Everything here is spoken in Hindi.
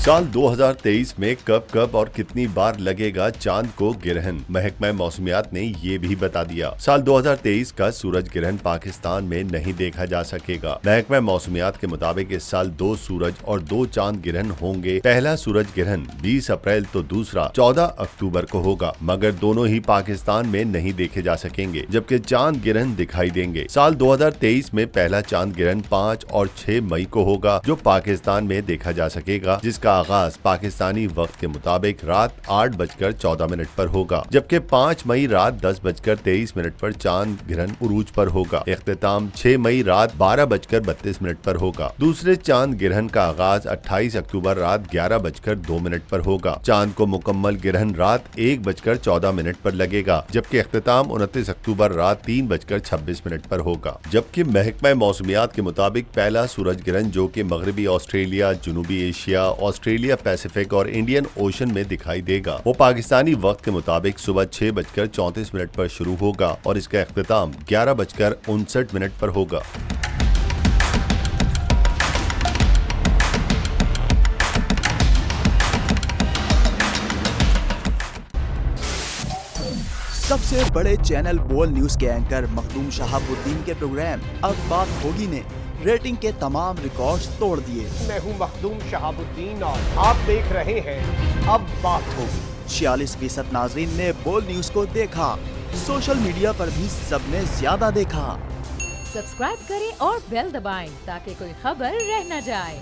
साल 2023 में कब और कितनी बार लगेगा चांद को ग्रहण, महकमा मौसमियात ने ये भी बता दिया। साल 2023 का सूरज ग्रहण पाकिस्तान में नहीं देखा जा सकेगा। महकमा मौसमियात के मुताबिक इस साल 2 सूरज और 2 चांद ग्रहण होंगे। पहला सूरज ग्रहण 20 अप्रैल तो दूसरा 14 अक्टूबर को होगा, मगर दोनों ही पाकिस्तान में नहीं देखे जा सकेंगे, जबकि चांद ग्रहण दिखाई देंगे। साल 2023 में पहला चांद ग्रहण 5 और 6 मई को होगा, जो पाकिस्तान में देखा जा सकेगा, जिसका आगाज पाकिस्तानी वक्त के मुताबिक रात 8:14 पर होगा, जबकि 5 मई रात 10:23 पर चांद ग्रहण उरूज पर होगा। इख्तिताम 6 मई रात 12:32 पर होगा। दूसरे चांद ग्रहण का आगाज 28 अक्टूबर रात 11:02 पर होगा। चांद को मुकम्मल ग्रहण रात 1:14 पर लगेगा, जबकि इख्तिताम 29 अक्टूबर रात 3:26 पर होगा। जबकि महकमा मौसमियात के मुताबिक पहला सूरज ग्रहण, जो कि मगरबी ऑस्ट्रेलिया, जनूबी एशिया, ऑस्ट्रेलिया पैसिफिक और इंडियन ओशन में दिखाई देगा, वो पाकिस्तानी वक्त के मुताबिक सुबह 6:34 पर शुरू होगा और इसका इख्तिताम 11:59 पर होगा। सबसे बड़े चैनल बोल न्यूज के एंकर मखदूम शहाबुद्दीन के प्रोग्राम अब बात होगी ने रेटिंग के तमाम रिकॉर्ड्स तोड़ दिए। मैं हूं मखदूम शहाबुद्दीन और आप देख रहे हैं अब बात होगी। 46% नाजरीन ने बोल न्यूज को देखा। सोशल मीडिया पर भी सबने ज्यादा देखा। सब्सक्राइब करें और बेल दबाएं ताकि कोई खबर रह न जाए।